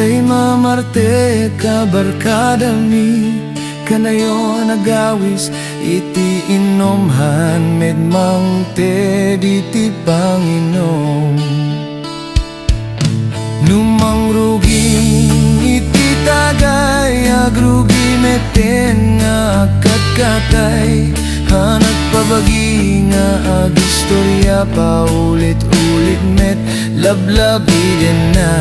Jay mammartek kabarkada mi kanayo nagawis iti inomhan medmang te diti Panginom. Numang ruging iti tagay agrugi meten nga katkatay hanat pabagi nga agistorya paulit-ulit met lablabi din na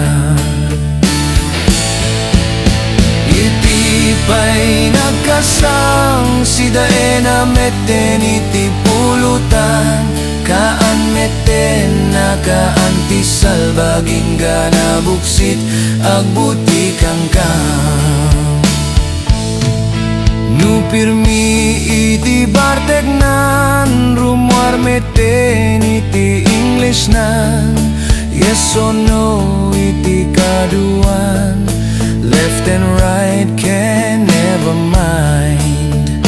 iti pa'y nagkasang si daena meten iti pulutan kaan meten na kaanti salbaging gana buksit agbuti kang kam nu pirmi iti bartek nan rumwar meten iti English nan yes or no iti kaduan left and right can never mind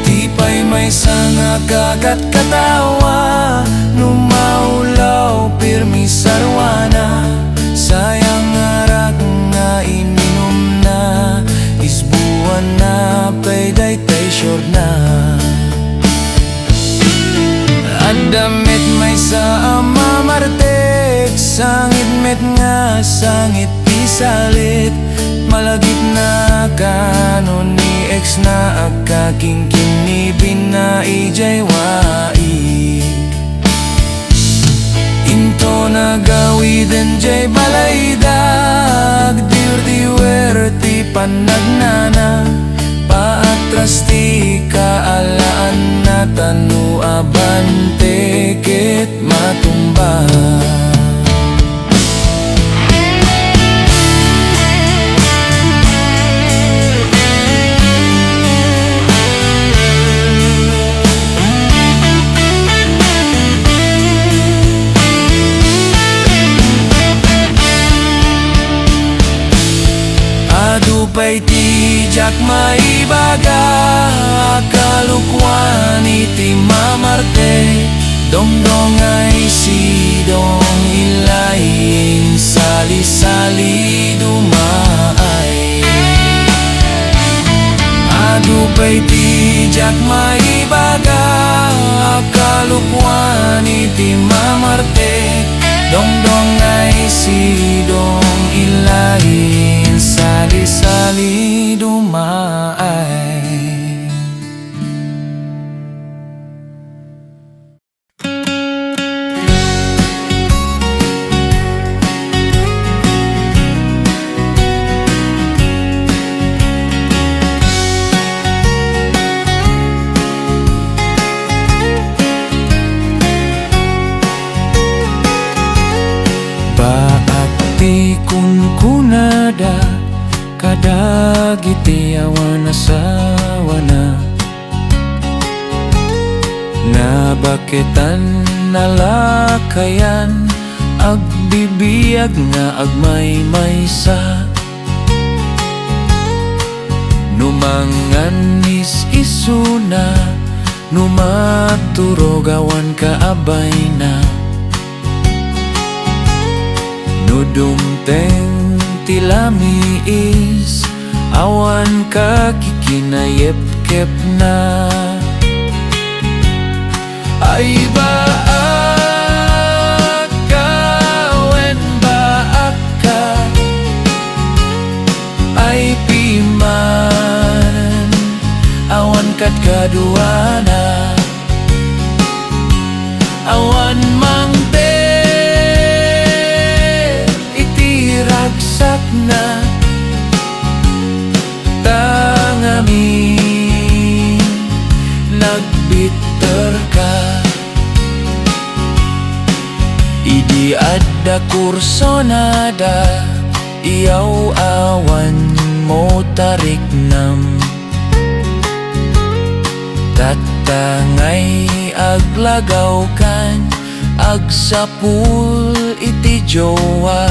tipay may sanga kagat katawa numaulaw pirmi sarwana sayang arak nga ininom na isbuwan na pay daytay sure na at damit may sa mammartek sangit met nga sangit pisalit malagit na kanon ni ex na akaking kinibin na ijay waig into nagawiden jay balaydag dirdiwerti panagnana paatras ti kaalaan na tanu abante ket matumba Adupay ti jak maibaga kalukwan iti mammartek dongdong ay sidong ilayin sali-sali dumay adupay ti jak maibaga kalukwan iti mammartek dongdong ay sidong ilayin sali-sali dumay. Baak ti kunkunada kadagiti awan asawana nabaketan nalakayan agbibiag nga agmaymaysa numangan is-isuna numaturogawan kaabay na nudumteng tilamiis awan kakikinayep-kep na ay baak ka wen baak ka ay piman awan kat kaduana awan mangte itiragsak na tangami nagbiter ka idi adda kursonada iyaw awan mo tarik nam tatangay aglagaw kan agsapul iti jowa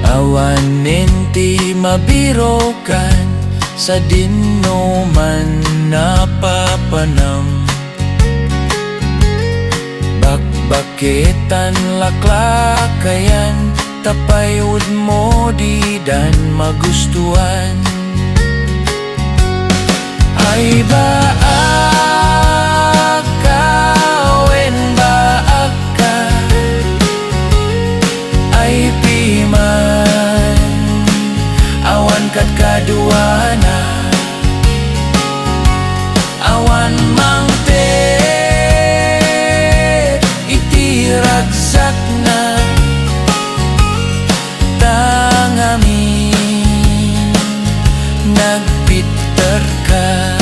awan nenti mabiro kan sa dinno man napapanam Baketan laklakayan, tapayod mo di dan magustuhan. Ay baak ka, wen baak ka, ay piman, awan kat kaduana, awan mangte, itiragsak na, tangami, nagbitter ka.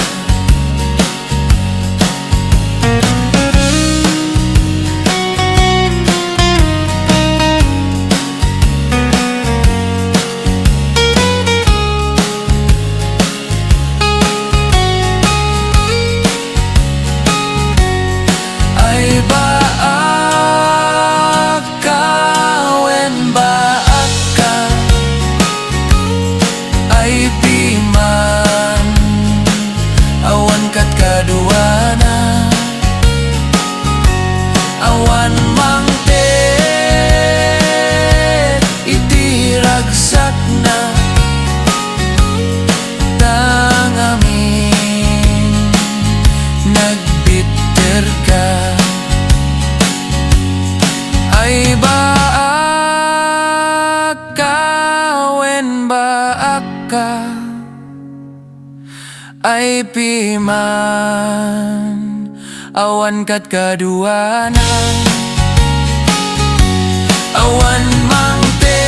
Ay piman, awan kat kaduana, awan mangte,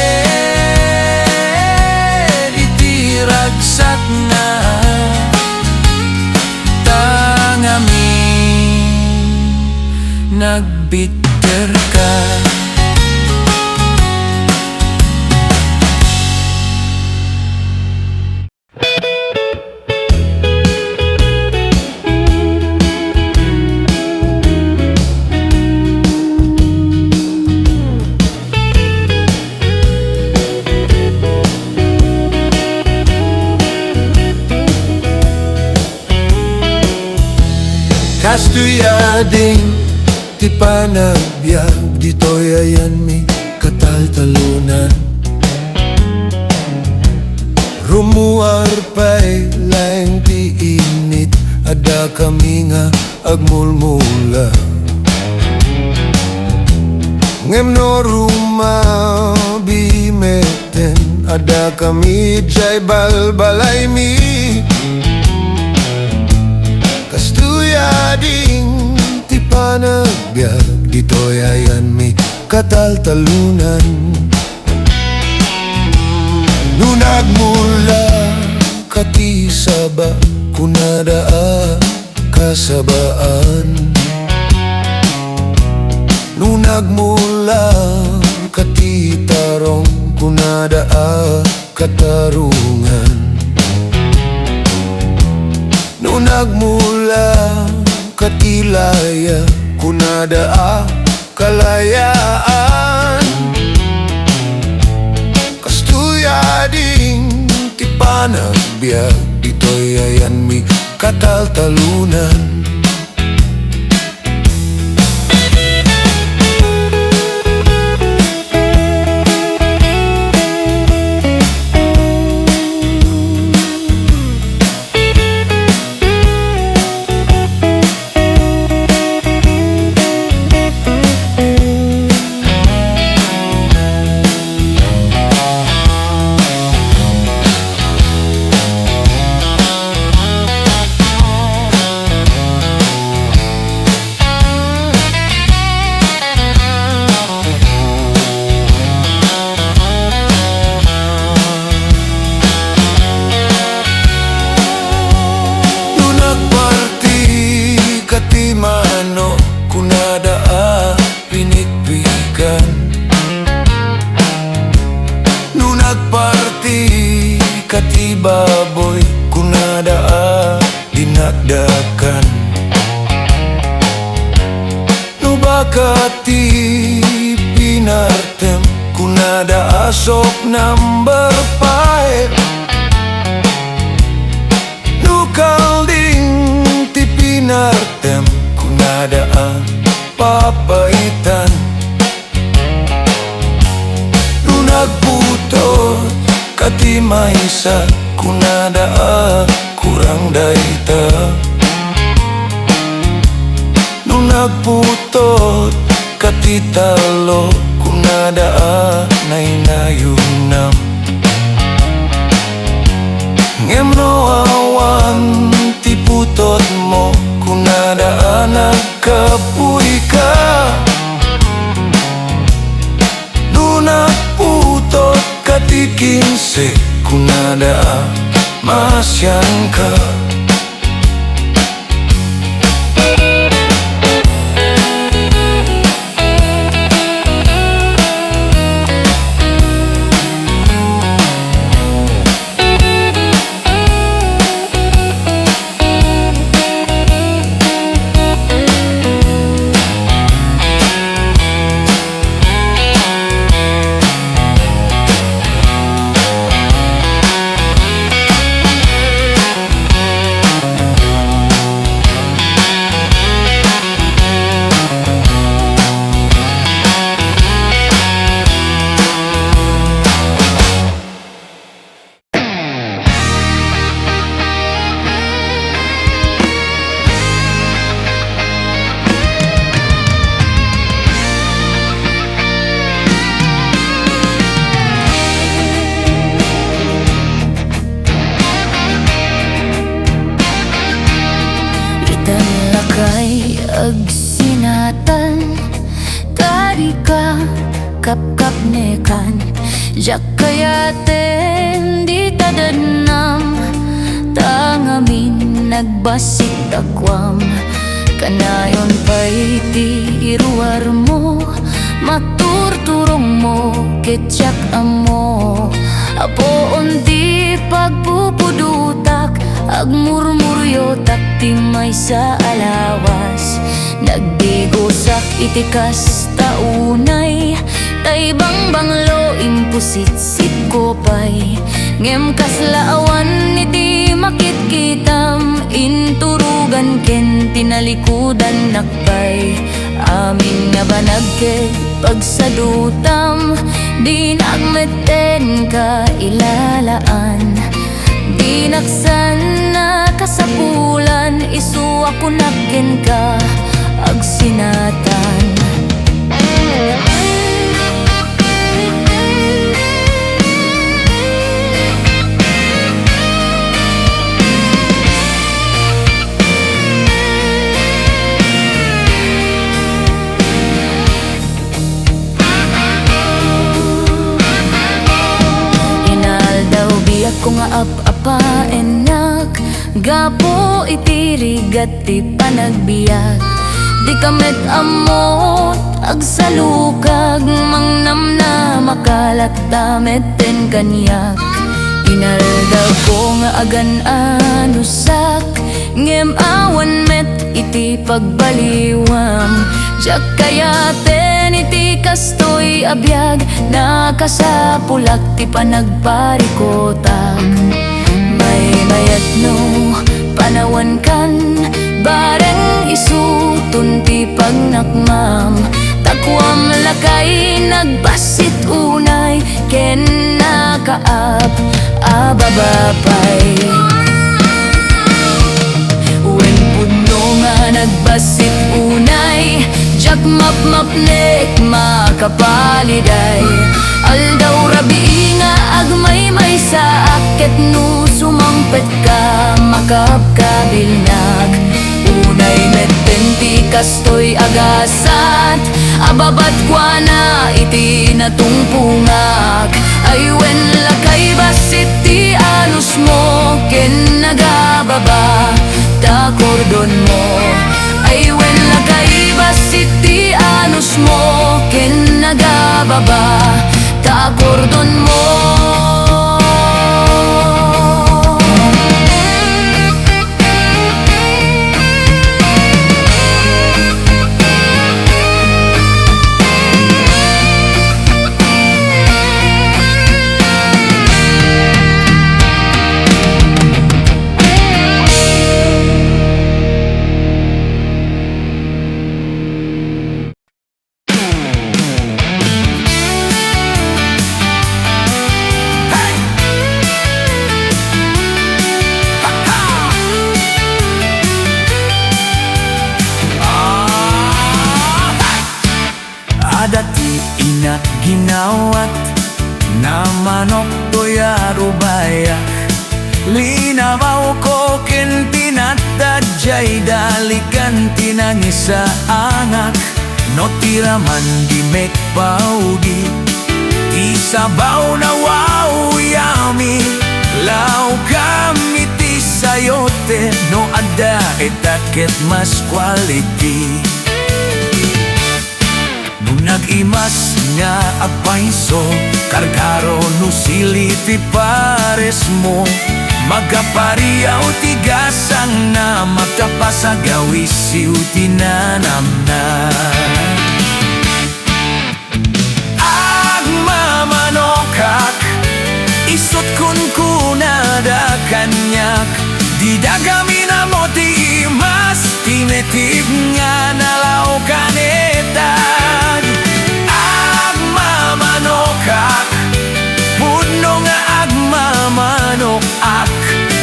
itiragsak na, tangami, nagbitter ka. Kastuyading ti panagbiag, dito'y ayan may kataltalunan. Rumuar pa'y laeng ti init, ada kami nga agmulmula. Ngem no rumabimeten, ada kami jay balbalay mi. Kastuyading ti panagbiag, dito'y ayan mi kataltalunan. Nung nagmula kati saba, kunadaa kasabaan. Nung nagmula kati tarong, kunadaa katarungan. Nung nagmula katilaya, kunadaa kalayaan. Kastuyading ti panagbiag, dito'y ayan mi kataltalunan. Baboy kunadaa dinakdakan, no bakati pinartem kunadaa sok number 5. No kalding ti pinartem kunadaa papaitan. ti maysa kunada kurang dayta. Nung nagputot katitalo kunada nainayunam. Ngem no awan ti putot mo kunada nagkapuy ka. Nung nagputot kati 15 kunada masyang ka. Kapkapnekan Jakayaten di tadanam Tangamin nagbasit akwam Kanayon pa'y ti iruar mo Maturturong mo ketyak amo Apo unti pagpupudutak Agmurmuryo takti may sa alawas Nagdigosak itikas taunay Taibang banglo impusit-sit ko pa'y Ngem kaslaawan iti makit-kitam Inturugan ken tinalikudan nakpay Amin nga ba nagket pagsadutam Di nagmeten ka ilalaan Di naksan na kasapulan Isu ako nakken ka agsinatan Ko nga apa enak Gapo itirigat ti panagbiag Di kamet amot agsalukag Mangnam na makalat damet ten kanyak Inaldaw ko nga agan anusak Ngem awan met iti pagbaliwam Diyak kayaten iti kastoy abiyag Nakasapulak ti panagparikotak May mayat no panawan kan Bareng isutun ti pagnakmam Takwam lakay nagbasit unay Ken nakaap ababapay Wen pudno nga nagbasit unay Jak map-mapnek makapaliday Aldaw rabi nga agmay-may sa aket no Sumangpet ka makapkabilnak Unay metenti kastoy agasat Ababat kwa na iti natungpungak Ay wen lakay basit ti anus mo Ken nagababa ta kordon mo Ay wen lakay basit ti anus mo Ken nagababa ta kordon mo hinawat na manok toyaro bayak. Linabaw ko ken tinatadjay dalikan tinangisa anak. No tiraman di mekpaudi isabaw na wow yami. Lau kami ti sayote no ada etaket mas quality. Nung nag-imas nga apaiso karkaro no siliti pares mo. Magapariyaw tigasang na magtapasagawisiw tinanam na. Agmamanokak isot kun kunada kanyak. Di dagami na mo ti imas tinetib nga nalaw kanetag. Agmamanokak pudno nga agmamanok ak.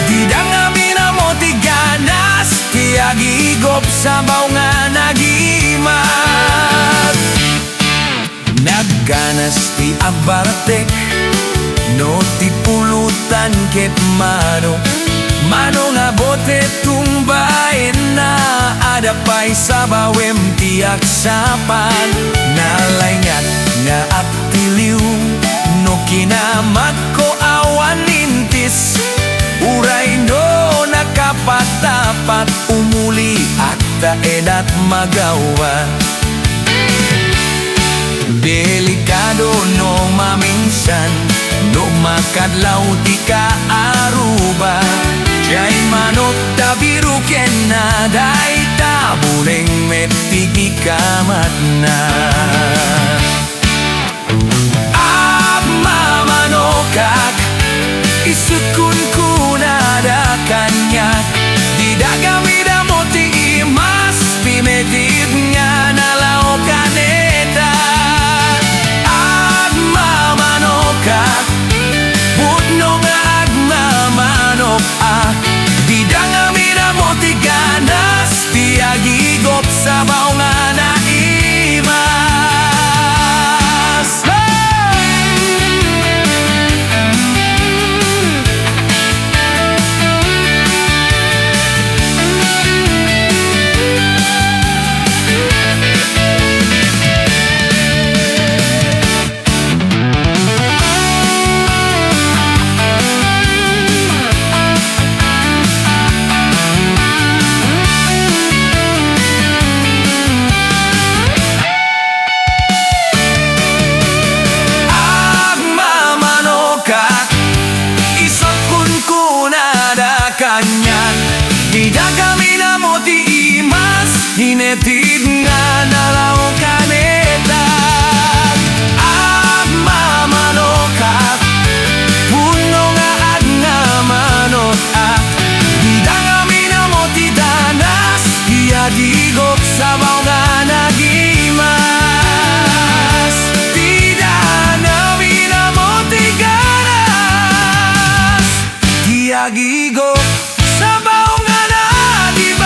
Di dagami na mo ti ganas ti agigop sabaw nga nagimat. Nagganas ti agbartek no ti pulutan ket mano. Mano nga bote tumbain na adapay sabawem ti aksapan. Nalayngak nga aptiliw no kinamat ko awan nintis. Uray no nakapatapat umuli at taedat magawa. Delikado no maminsan no makadlaw ti kaaruba. Jay manot tabiru ken na day tabuleng metiki kamat na. Agmamanokak isut kun kunada kanyak. Di dagami da mo ti imas pimetid nga nalaw kaneta. Agmamanokak pudno nga agmamanok ak. Di dagami da mo ti ganas ti agigop sabaw nga naimas. Di dagami na mo ti imas hinetid nga nalaw kanetag. Agmamanokak puno nga agnamanok ak. Di dagami na mo ti danas iagigop sabaw nga nagimas. Di dagami na mo ti ganas iagigop sabaw nga nagibas.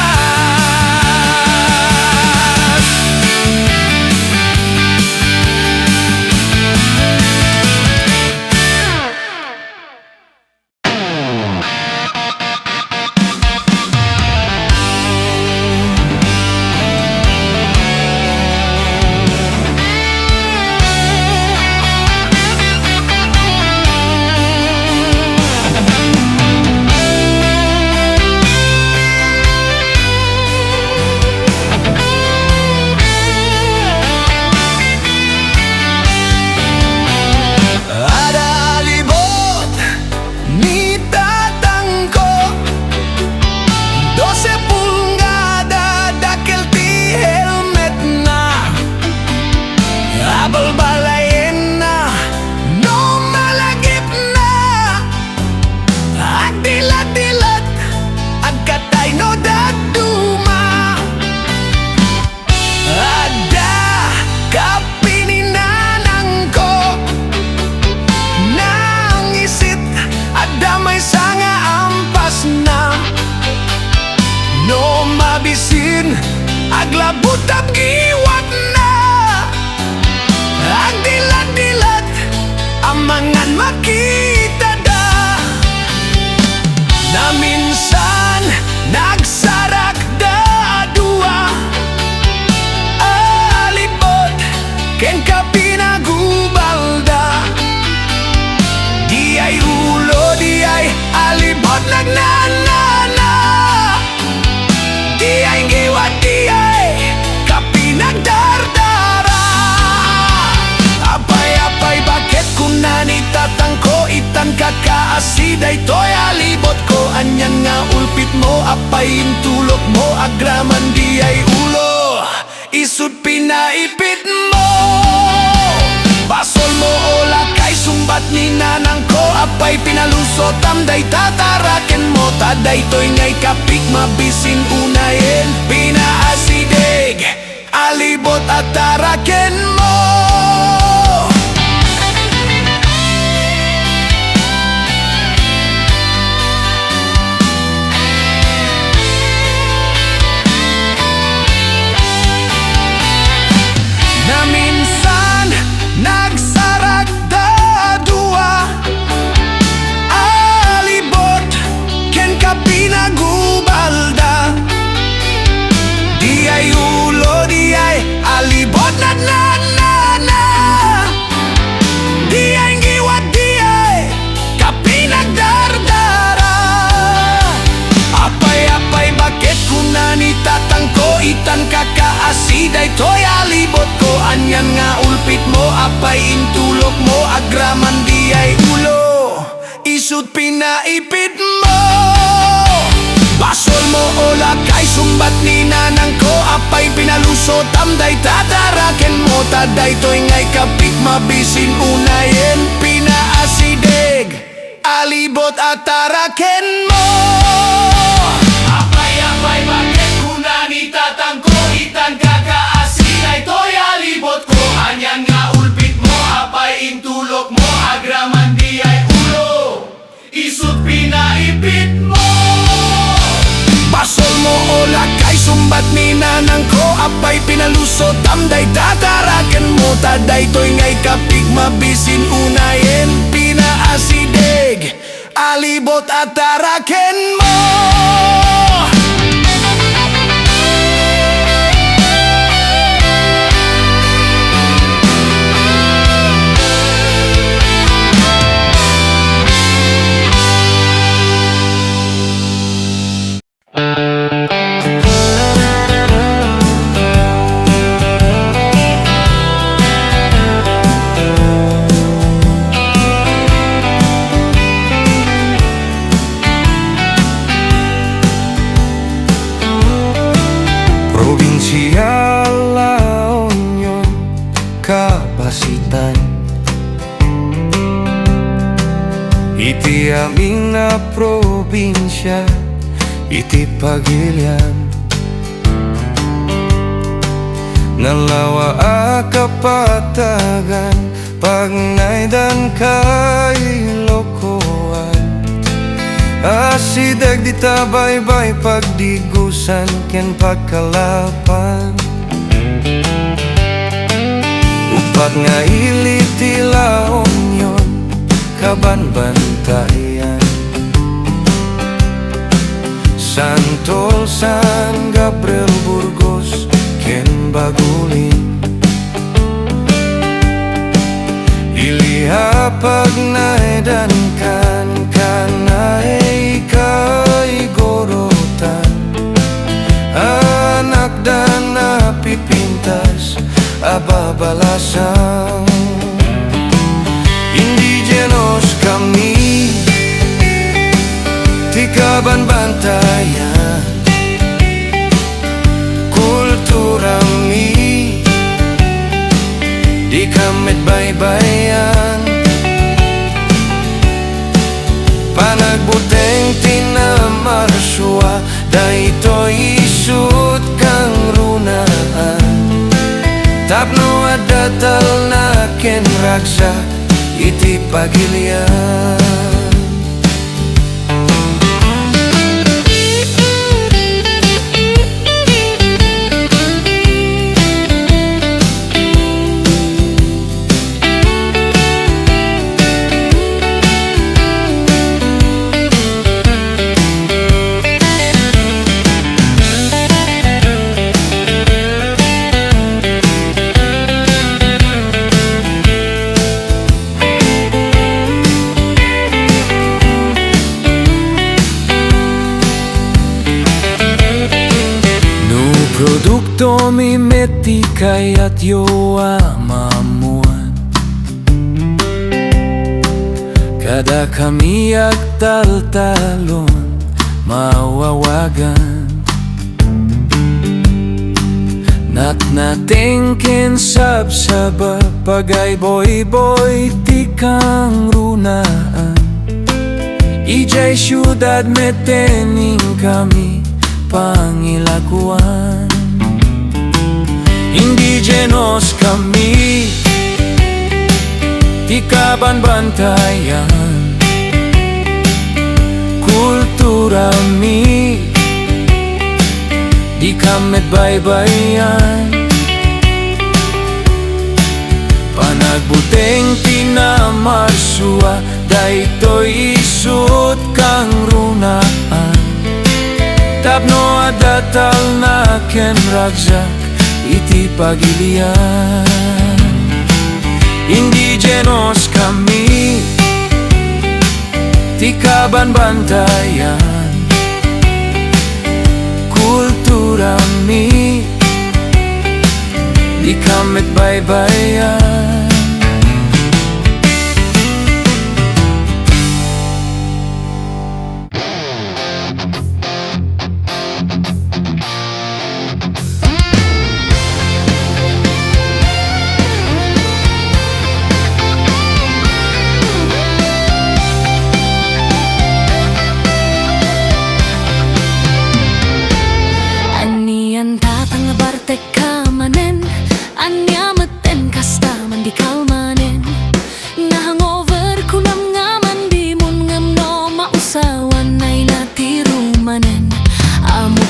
Aglabot at giwat na. Agdilat-dilat mo, apay intulok mo, agraman di ay ulo, isut pinaipit mo. Basol mo ola kay sumbat ni nanang ko, apay pinalusot amday tataraken mo. Taday to'y ngay kapik mabisin unayin, pinaasidig, alibot at taraken mo. Na minsan nagsarak da dua, alibot ken ka pinagubalda. Di ay ulo, di ay alibot na na na na. Di ay ngiwat, di ay ka pinagdardara. Apay bakit kunani tatangko, itan kakaasiday to'y alibot ko. Anyan nga ulpit mo, apay intulok mo, agraman di ay ulo, isut pinaipit mo. Basol mo ola kay sumbat ni nanang ko, apay pinalusot amday tataraken mo. Taday to'y ngay kapik mabisin unayin, pinaasidig, alibot at taraken mo. Apay bakit kunani tatangko, itan kakaasinay to'y alibot ko. Anyan nga ulpit mo, apay intulok mo, agraman di ay ulo, isut pinaipit mo. Basol mo ola kay sumbat ni nanang ko, apay pinalusot amday tataraken mo. Taday to'y ngay kapik mabisin unayin, pinaasidig, alibot at taraken mo. Probinsya laon yun, kabasitan. Iti aming na probinsya, iti pagilian. Nalawa a kapatagan, pagnaydan kay Ilokoan. Asideg di tabaybay, pagdigusan ken pagkalapan. Upat nga iliti laon yon, kabanbantayan. Santol San Gabriel Burgos ken Bagulin. Iliha pagnaydan kan kanay kay Igorotan. Anak dan napipintas ababalasang. Indigenos kami, tikaban bantayan, kultura mi, di kamit baybayan. Panagbuteng tinamarsua, daytoy isut kang runaan. Tapno adatal na ken raksa, iti pagilian. Produkto mi meti kayat yo amamuan. Kada kami agtaltalon, mawawagan. Nak nating kinsab-saba pagay boy-boy ti kang runaan. Ijay syudad metening kami pangilakuan. Indigenos kami, di kabanbantayan. Kultura mi, di kamet baybayan. Panagbuteng tinamarsua, daytoy isut kang runaan. Tapno adatal na ken ragsak iti pagilian. Indigenos kami, ti kabanbantayan. Kultura mi, di kamet baybayan.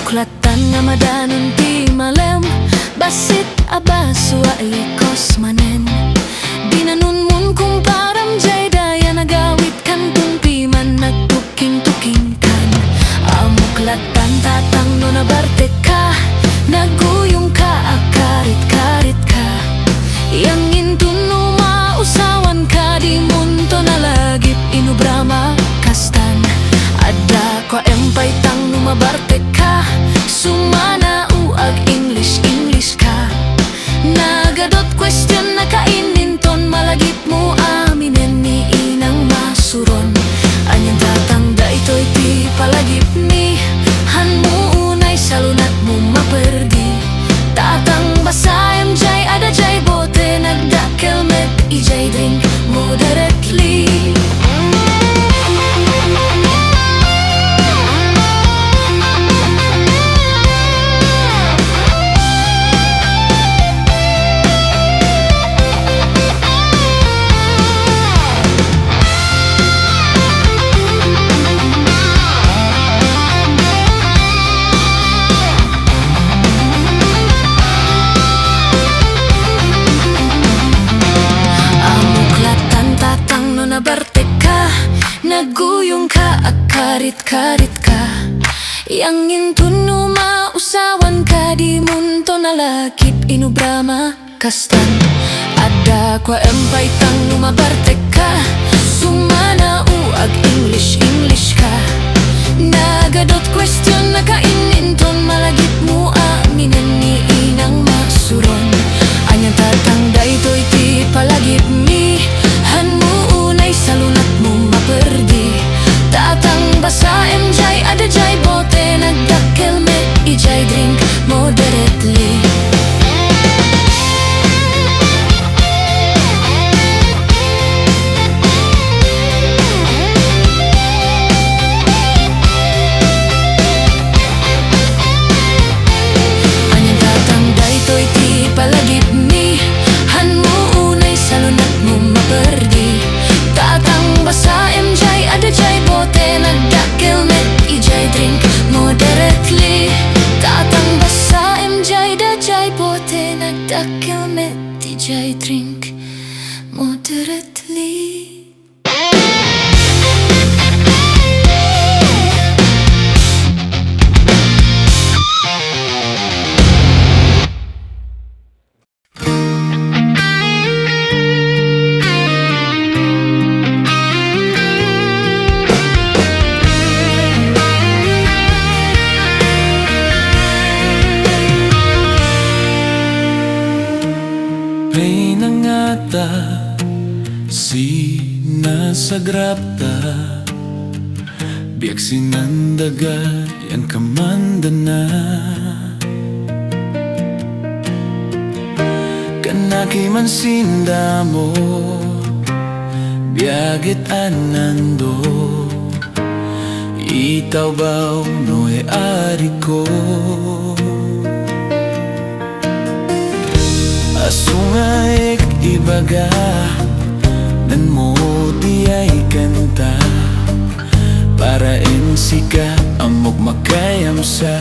Klatan nga madanon ti malem, Bassit a baso a ikos manen. Dinanon mun kung param jay daya nagawit kan tumpi man nagtuking-tuking kan. Amuklatan tatang no nabarte ka, naguyong ka akarit-karit ka. Yang intun no mausawan ka, di munto nalagip inubrama kastan. Adda kwa empay tang no mabarte ka, sumana uag English ka. Nagadot question na kaininton, malagip mo aminen ni inang masuron. Anyang tatangda ito'y ti palagip ni, han mo unay salunat mo maperdi. Tatang basayam jay ada jay bote, nagdakel met ijay drink moderately. Nabarte ka, naguyong ka akarit-karit ka. Yang intun no mausawan ka, di munto nalakip inubrama kastan. Adda kwa empay tang numabarte ka, sumana uag English ka. Nagadot question na kaininton, malagip mo aminen ni inang masuron. Anyang tatangda ito'y ti palagip mi, han mo unay salunat mo maperdi. Tatang basa jay ada jay bote, nagdakel met ijay drink moderately. Anyang tatangda ito'y ti palagip mi, han mo unay salunat mo maperdi. Tatang basa jay ada jay bote, nagdakel met ijay drink moderately. Tatang basa jay da jay bote, nagdakel met ijay drink moderately. Pinangata sinasagrapta, Biag sinandaga yan kamanda na Kanaki man sinda mo Biagit anando Itaw baw no'y ari ko Asungay ibaga Nan mo di ay kanta Para insika amok makayam sa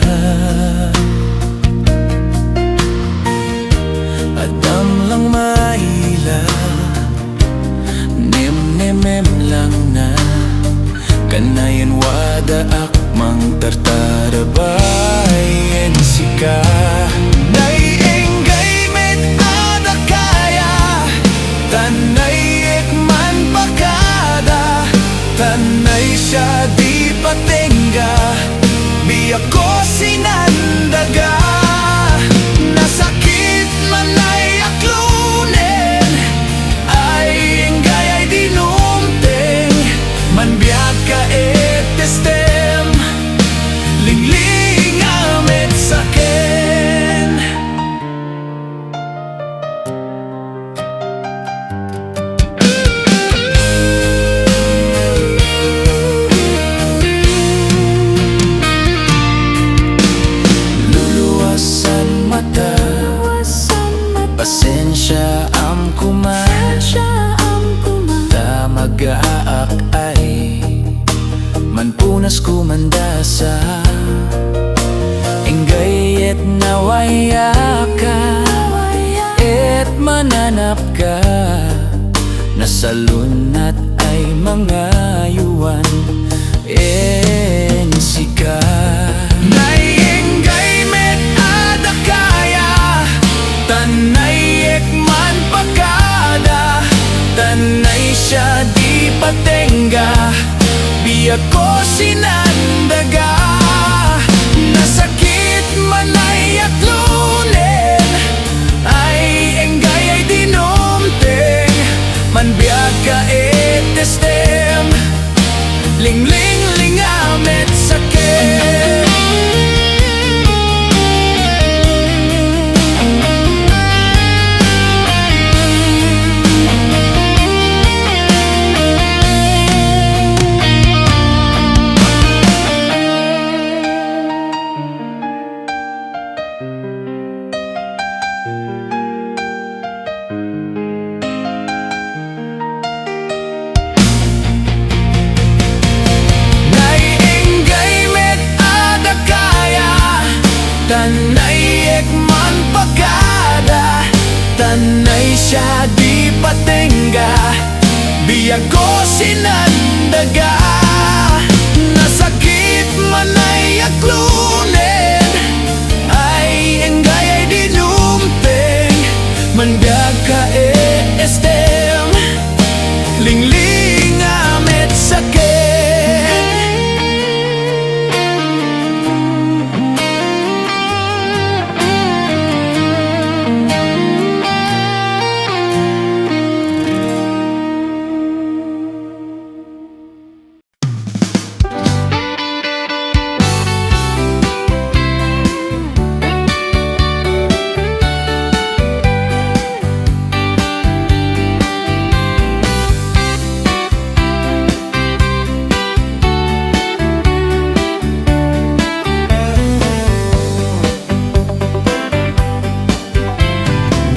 Adam lang maila Nem lang na Kanayan wada akmang tartarabay insika Naienggay met ada kaya Tanay ekman pakada Tanay siya di patenga Biag ko sinandaga Nasakit man ay aklunen Ay enggay ay dinumteng Man biag ka etestem Lingling amet saken Pasensya am kuman Ta mag-aak ay Manpunas kumandasa Enggay et nawaya ka Et mananap ka Nasalunat ay mga yuwan Ensika Naienggay met ada kaya Tanay ekman pakada Tanay siya di patenga Biag ko sinandaga Nasakit man ay aklunen Ay enggay ay dinumteng Man biag ka etestem Lingling lingamet saken Tanay ekman pakada Tanay siya di patenga Biag ko sinandaga Nasakit man ay aklunen Ay enggay ay dinumteng Man biag ka estem Lingling amet saken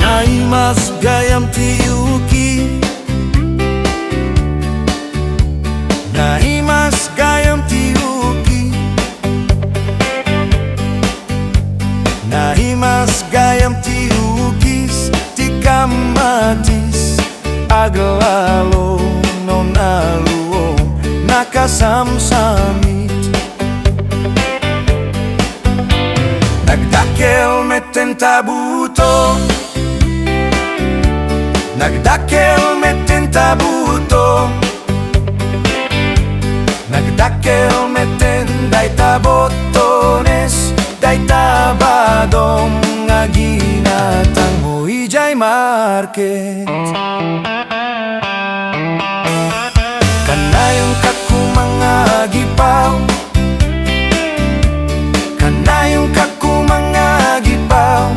Naimas gayam tiyuki Naimas gayam tiyuki Naimas gayam tiyukis Tikamatis Aglalo nonaluo Nakasamsamit Nagdakel meten tabuto Nagdakel meten tabuto Nagdakel meten day tabotones Day tabadong nga ginatang mo ijay market Kanayong kakumang agipa gipaw, kanayong kakumangagipaw,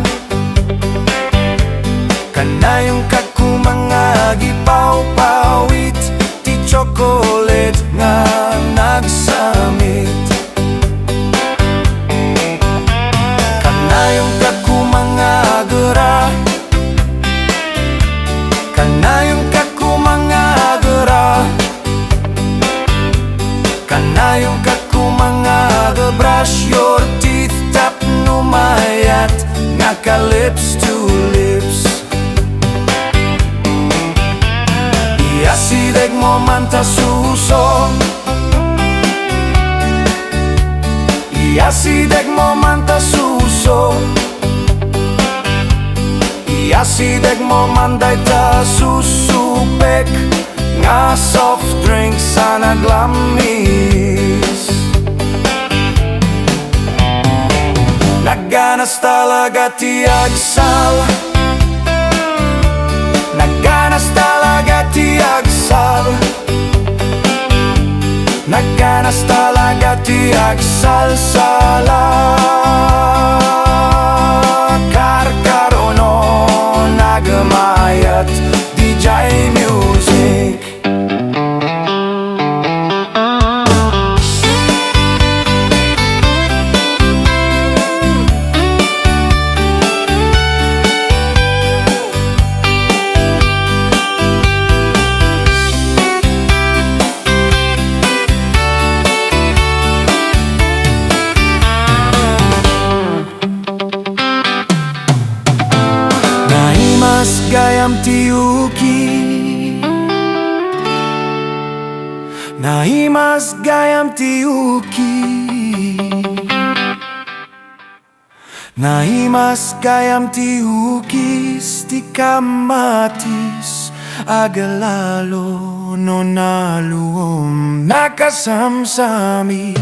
kanayong kakumangagipaw, pawit ti chocolate nga nagsamit. Kanayong kakumangagara, kanayong kakumangagara, kanayong kakumangaga-brush your teeth, tap numayat nga ka lips to lips. Iasideg mo man ta suso, iasideg mo man ta suso, iasideg mo man day ta susupek nga soft drink sa naglamis. Nagganas talaga ti agsal, nagganas talaga ti agsal, nagganas talaga ti agsal sala karkarono nagmayat DJ music. Naimas gayam ti uki, Naimas gayam ti uki, Naimas gayam ti ukis ti kamatis, agalalo no naluom nakasamsamit.